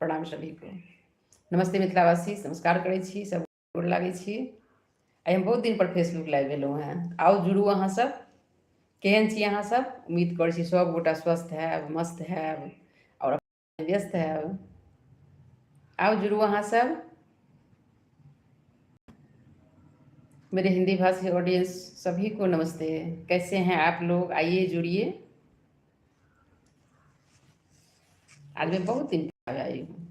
प्रणाम सभी को। नमस्ते मिथिलावासी, नमस्कार करै छी, सब गोर लागै छी। आई हम बहुत दिन पर फेसबुक लाइव भेलहुँ हैं। आउ जुड़ू अहाँ सब। केहन छी अहाँ सब? उम्मीद करै छी सब गोटा स्वस्थ हैब, मस्त हैब और अपन व्यस्त हैब। आओ जुड़ू अहाँ सब। मेरे हिंदी भाषी ऑडियंस सभी को नमस्ते। कैसे हैं आप लोग? आइए जुड़िए। आज मैं बहुत दिन पर आई हूँ।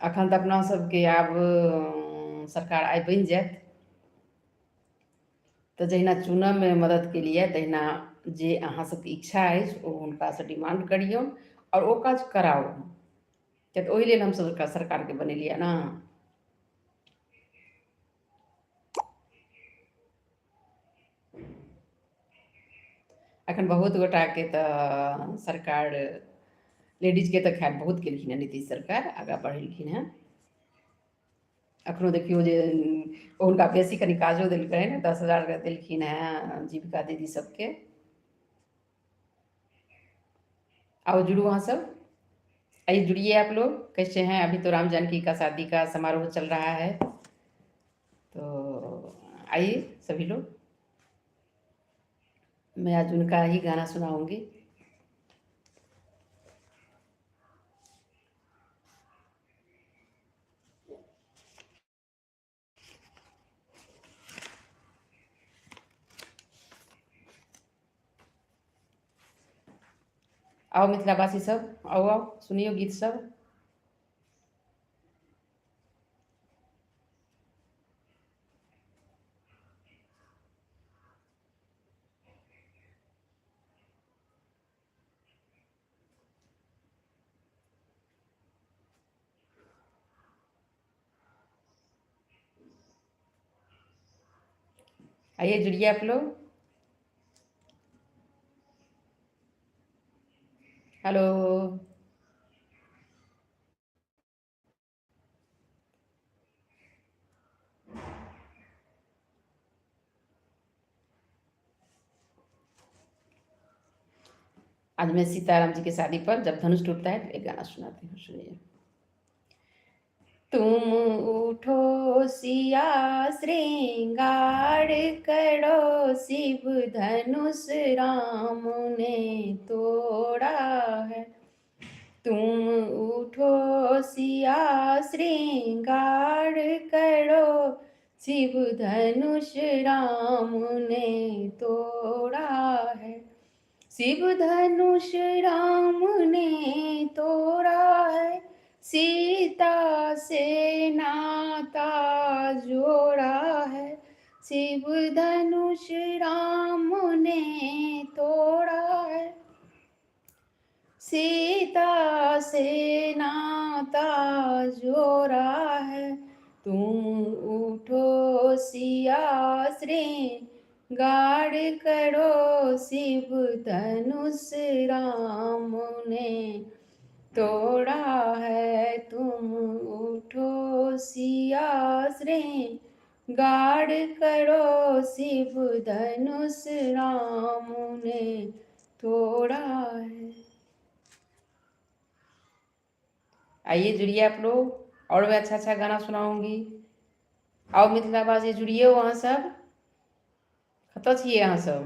अखन तऽ अपना सबके आब सरकार आइ बनि जायत, तऽ जहिना चुनयमे मदद केलिए तहिना जे अहाँ सबके इच्छा अछि ओ हुनकासँ डिमांड करियौन और ओ काज कराउ, किया तऽ ओहि लेल हमसब सरकारके बनेलिए ने। अखन बहुत गोटाके तऽ सरकार लेडीजके तऽ खैर बहुत केलखिन हँ, नीतीश सरकार आगाँ बढ़ेलखिन हँ। अखनो देखियौ जे हुनका बेसी कनि काजो देलकै हँ, 10,000 देलखिन हँ जीविका दीदी सबके। आओ जुड़ू वहाँ सब। आइए जुड़िए आप लोग। कैसे हैं? अभी तो राम जानकी का शादी का समारोह चल रहा है, तो आइए सभी लोग। मैं आज उनका ही गाना सुनाऊंगी। आओ मिथिलावासी सब, आओ आओ सुनियो गीत सब। आइए जुड़िए आप लोग। हेलो। आज मैं सीताराम जी की शादी पर जब धनुष टूटता है एक गाना सुनाती हूँ, सुनिए। तुम उठो सिया श्रृंगार करो, शिव धनुष राम ने तोड़ा है। तुम उठो सिया श्रृंगार करो, शिव धनुष राम ने तोड़ा है। शिव धनुष राम ने तोड़ा है, सीता से नाता जोड़ा है। शिव धनुष राम ने तोड़ा है, सीता से नाता जोड़ा है। तुम उठो सिया श्रृंगार करो, शिव धनुष राम ने तोड़ा है। तुम उठो सिया श्रृंगार करो, शिव धनुष राम ने तोड़ा है। आइए जुड़िए आप लोग, और मैं अच्छा अच्छा गाना सुनाऊंगी। आओ मिथिलावासी जुड़िए वहाँ सब। कतऽ छियै अहाँ सब?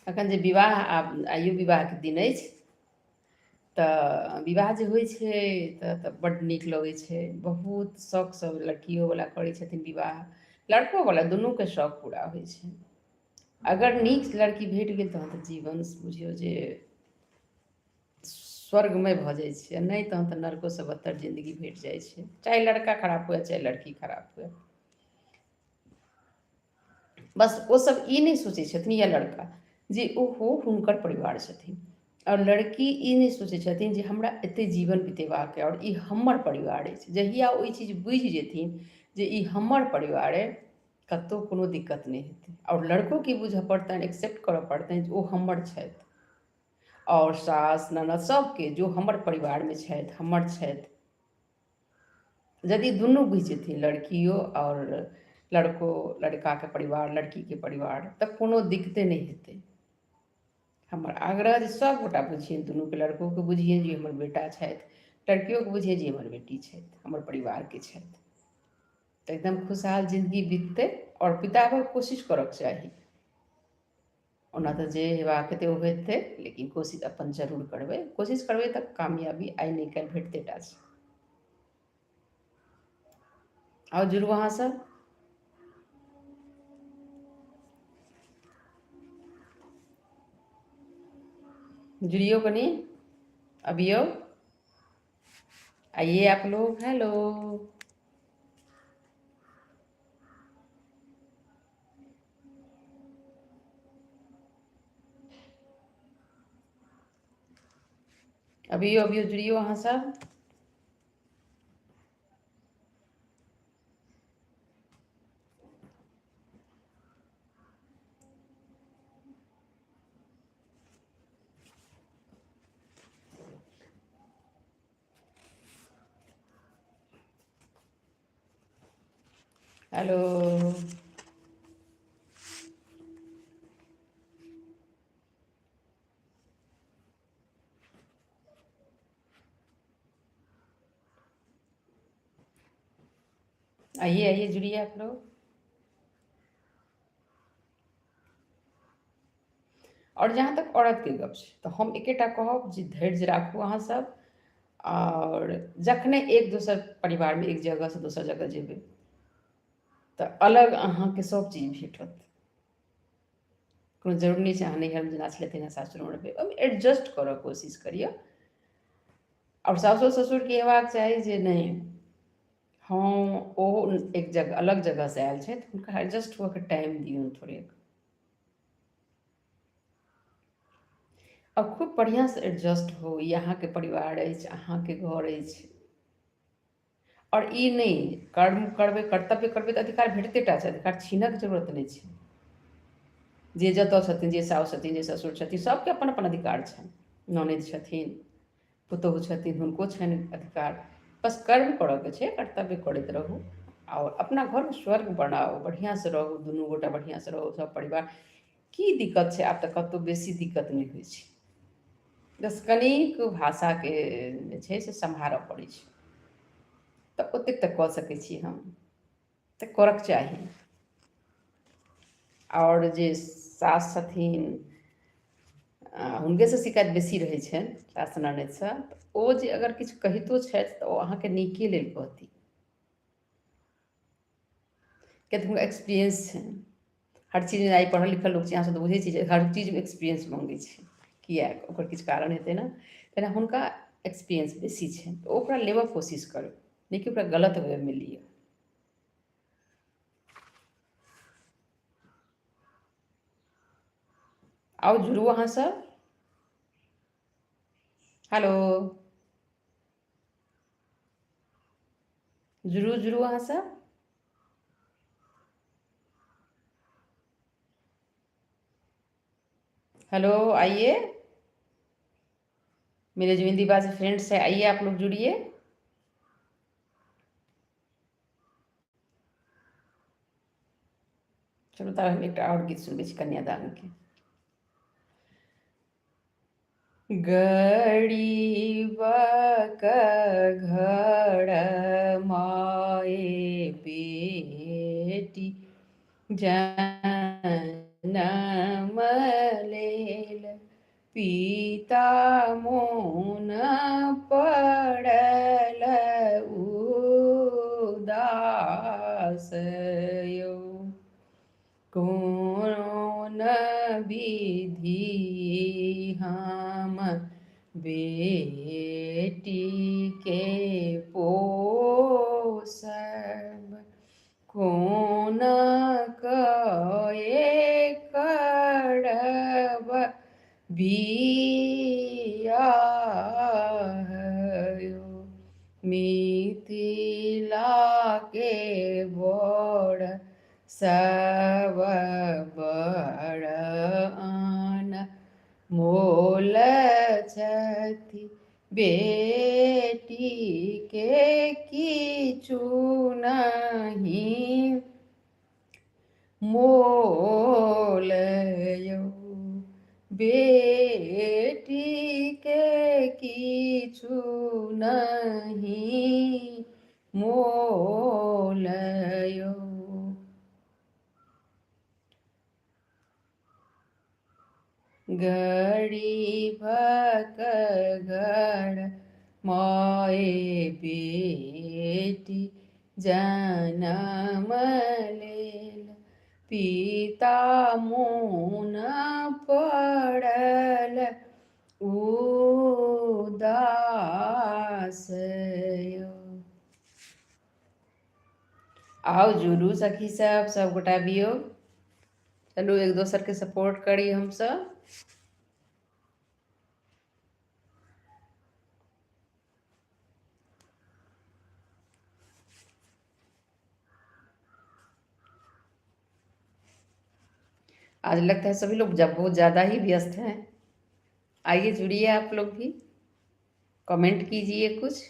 अखन जे विवाह आयु विवाहके दिन अछि, तऽ विवाह जे होइ छै तऽ बड्ड नीक लगै छै। बहुत शौक सब लड़कियोवला करै छथिन विवाह, लड़कोवला दुनूके शौक पूरा होइ छै। अगर नीक लड़की भेट गेल तहन तऽ जीवन बुझियौ जे स्वर्गमय भऽ जाइ छै, नहि तहन तऽ नरकोसँ बदतर जिन्दगी भेट जाइ छै, चाहे लड़का खराब हुए चाहे लड़की खराब हुए। बस ओ सब ई नहि सोचै छथिन, या लड़का जे ओहो हुनकर परिवार छथिन, और लड़की ई नहि सोचै छथिन जे हमरा एते जीवन बितेबाक अइ और ई हमर परिवार अछि। जहिया ओइ चीज बुझि जेथिन जे ई हमर परिवार अइ, कतहु कोनो दिक्कत नहि हेतै। और लड़को की बुझऽ पड़तनि, एक्सेप्ट करऽ पड़तनि जे ओ हमर छथि, और सास ननद सबके जो हमर परिवारमे छथि, हमर छथि। यदि दुनू बुझि जेथिन, लड़कियो और लड़का के परिवार, लड़की के परिवार, तऽ कोनो दिक्कते नहि हेतै। हमर आग्रह जे सभगोटा बुझियनि, दुनूके लड़कोके बुझियनि जे हमर बेटा छथि, लड़कियोके बुझियनि जे हमर बेटी छथि, हमर परिवारके छथि, तऽ एकदम खुशहाल जिंदगी बीततै। आओर बिताबयके कोशिश करऽके चाही। ओना तऽ जे हेबाक हेतै ओ हेतै, लेकिन कोशिश अपन जरूर करबै। कोशिश करबै तऽ कामयाबी आइ नहि काल्हि भेटतै टा छै। आउ जुड़ू अहाँ सब। जुड़ियो कनी, अबियो, आइए आप लोग। हेलो, अबियो अबियो, जुड़ियो अहाँ सब। हेलो, आइए आइए, जुड़िए आप लोग। और जहाँ तक औरतके गप छै, तऽ हम एकेटा कहब जे धैर्य राखू अहाँ सब। और जखने एक दोसर परिवारमे एक जगहसँ दोसर जगह जेबै, तऽ अलग अहाँके सब चीज भेटत। कोनो जरूरी नहि छै अहाँ नैहरमे जेना छलै तेना सासुरमे रहबै, ओहिमे एडजस्ट करऽ कोशिश करियौ। और सासुर ससुरके हेबाक चाही जे नहि, हाँ ओ एक जगह अलग जगहसँ आयल छथि, हुनका एडजस्ट हुअके टाइम दियौन थोड़े। और खूब बढ़िआँसँ एडजस्ट हो। ई अहाँके परिवार अछि, अहाँके घर अछि। और ई नहि कर्म करबै, कर्तव्य करबै तऽ अधिकार भेटते टा छै, अधिकार छीनऽके जरूरत नहि छै। जे जतऽ छथिन, जे साउस छथिन, जे ससुर छथिन, सबके अपन अपन अधिकार छनि। ननदि छथिन, पुतहु छथिन, हुनको छनि अधिकार। बस कर्म करऽके छै, कर्तव्य करैत रहू। और अपना घरके स्वर्ग बनाउ, बढ़िआँसँ रहू, दुनू गोटा बढ़िआँसँ रहू, सब परिवार। की दिक्कत छै, आब तऽ कतहु बेसी दिक्कत नहि होइ छै। बस कनिक भाषाके जे छै से सम्हारऽ पड़ै छै। तऽ ओतेक तऽ कऽ सकै छी हम, तऽ करऽके चाही। और जे सास छथिन, हुनकेसँ शिकायत बेसी रहै छनि, सास ननदिसँ। ओ जे अगर किछु कहितो छथि तऽ ओ अहाँके नीके लेल कहती, किएक तऽ हुनका एक्सपीरियंस छनि। हर चीजमे आइ पढ़ल लिखल लोक छै, अहाँसब तऽ बुझै छियै जे हर चीजमे एक्सपीरियंस मङ्गै छै। किएक, ओकर किछु कारण हेतै ने। तेना हुनका एक्सपीरियंस बेसी छनि, तऽ ओकरा लेबऽके कोशिश करू, नहि कि ओकरा गलत वेमे लिअ। आउ जुड़ू अहाँ सब। हेलो, जुड़ू जुड़ू अहाँ सब। हेलो, आइए, मेरे जो हिंदीबाज फ्रेंड्स हैं, आइए आप लोग जुड़िए। चलू तब हम एकटा और गीत सुनबै छी कन्यादानके। गरीबक घर माए बेटी जनम लेल, पिता मोन पड़ल उदास यौ। कोन विधि हम बेटीके पोसब, कोन कए करब बियाह यौ। मिथिलाके बड़ सब बड़ मोल छथि, बेटीके की कीचु नहीं मोल यौ, बेटी के कीचु नहीं मोल यौ। गरीबक घर माए बेटी जनम लेल, पिता मोन पड़ल उदास यौ। आओ जुलू सखी सब गोटा बियो, चलू एक दोसर के सपोर्ट करी हम सब। आज लगता है सभी लोग जब बहुत ज़्यादा ही व्यस्त हैं। आइए जुड़िए आप लोग भी, कमेंट कीजिए कुछ।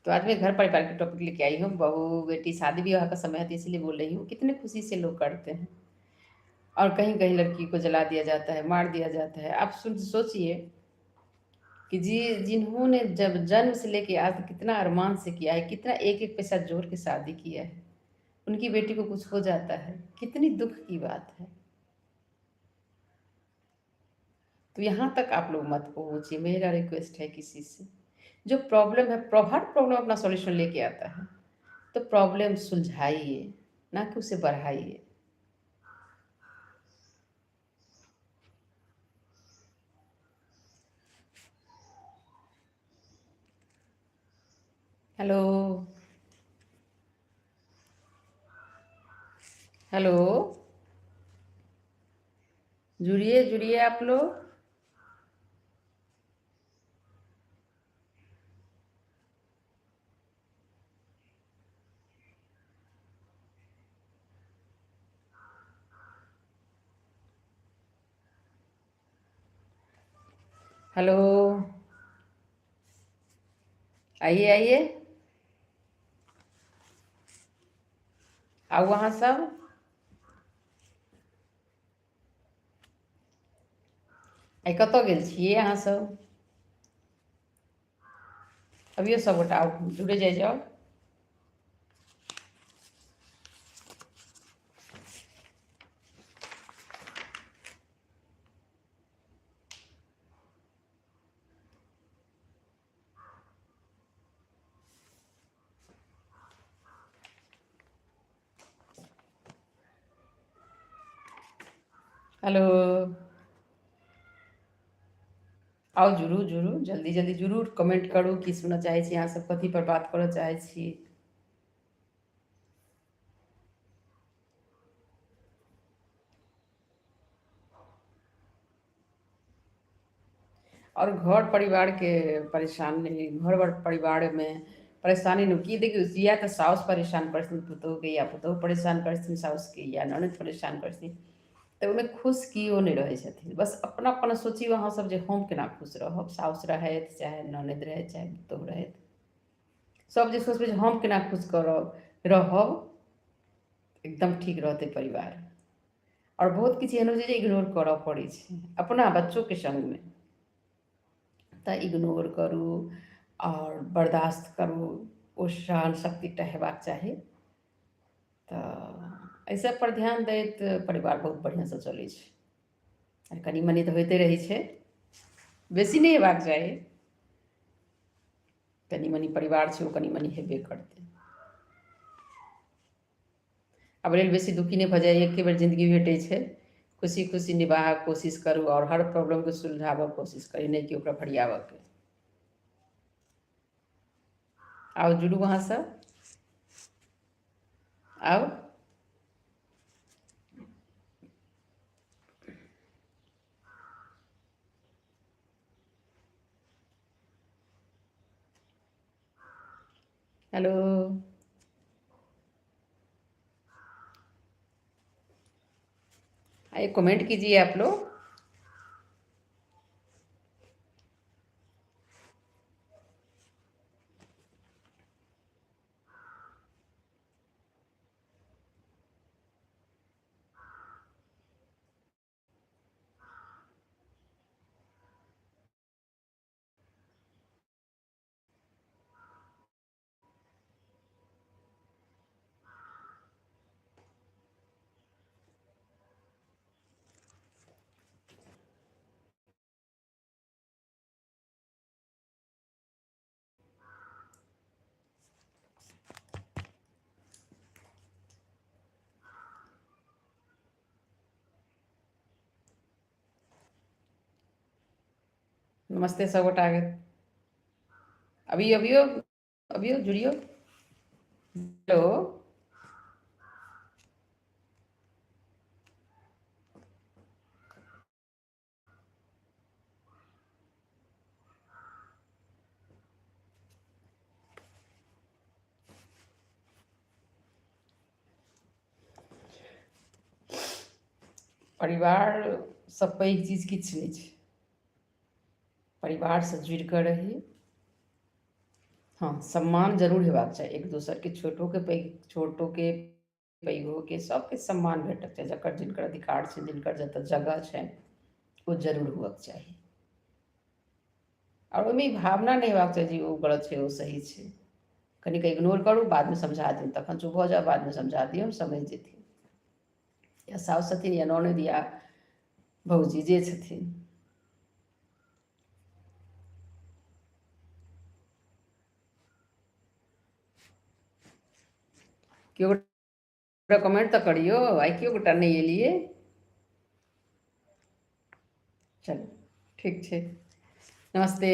तो आज मैं घर परिवार के टॉपिक लेके आई हूँ। बहू बेटी शादी विवाह का समय है तो इसीलिए बोल रही हूँ। कितने खुशी से लोग करते हैं और कहीं कहीं लड़की को जला दिया जाता है, मार दिया जाता है। आप सोचिए कि जिन्होंने जब जन्म से लेके आज तक कितना अरमान से किया है, कितना एक एक पैसा जोड़ के शादी किया है, उनकी बेटी को कुछ हो जाता है, कितनी दुख की बात है। तो यहाँ तक आप लोग मत पहुँचिए, मेरा रिक्वेस्ट है किसी से। जो प्रॉब्लम है, हर प्रॉब्लम अपना सॉल्यूशन लेके आता है, तो प्रॉब्लम सुलझाइए, ना कि उसे बढ़ाइए। हेलो हेलो, जुड़िए जुड़िए आप लोग। हेलो, आइए आइए, आओ वहाँ सब। आई कतऽ गेल छियै अहाँ सब? अभियो सब गोटा आओ, जुड़े जाए जाओ। हेलो, आओ जुड़ू जुड़ू, जल्दी जल्दी जरूर कमेंट करू कि सुनऽ चाहै छी, अहाँ सब कथी पर बात करऽ चाहै छी। और घर परिवार के परेशानी, घर परिवार में परेशानी नु की देखियो, या तऽ साउस परेशान करथिन पुतोहू के, या पुतोहू परेशान करथिन साउस के, या ननद परेशान करथिन, तऽ ओहिमे खुश किओ नहि रहै छथिन। बस अपना अपन सोचियौ अहाँ सब जे हम केना खुश रहब, साउस रहथि चाहे ननद रहथि चाहे पुतोहू रहथि, सब जे सोचबै जे हम केना खुश करब रहब, एकदम ठीक रहतै परिवार। और बहुत किछु एहन होइ छै जे इग्नोर करऽ पड़ै छै अपना बच्चों के संग में, तऽ इग्नोर करू और बर्दाश्त करू, ओ सहन शक्ति टा हेबाक चाही। तऽ एहि सब पर ध्यान दैत परिवार बहुत बढ़िआँसँ चलै छै। और कनि मनि तऽ होइते रहै छै, बेसी नहि हेबाक चाही। कनि मनि परिवार छै, ओ कनि मनि हेबे करतै। आब लेल बेसी दुखी नहि भऽ जाइ, एके बेर जिन्दगी भेटै छै, खुशी खुशी निभाहक कोशिश करू और हर प्रॉब्लम के सुलझाबऽ कोशिश करी, नहीं कि ओकरा फरियाबऽ के। आओ जुड़ू वहाँ सब, आओ। हेलो, एक कमेंट कीजिए आप लोग। नमस्ते सब गोटा के। अभी अभियो अभियो जुड़ियो। हेलो। परिवार सब पैघ चीज किछु नहि छै। परिवार से जुड़ि कऽ रही। हाँ, सम्मान जरूर हेबाक चाही एक दोसरके, छोटोके पैघ, छोटोके पैघोके, सबके सम्मान भेटक चाही। जकर जिनकर अधिकार छै, जिनकर जतऽ जगह छै, ओ जरूर हुअक चाही। और ओहिमे ई भावना नहि हेबाक चाही जे ओ गलत छै ओ सही छै। कनिक इग्नोर करू, बादमे समझा देब, तखन चुप भऽ जाउ, बादमे समझा दियौ, समझि जेथिन। या साउस छथिन या ननद या भौजी जे छथिन। केओ गोटा कमेंट तऽ करियौ, आइ केओ गोटा नहि एलियै। चलू ठीक छै। नमस्ते।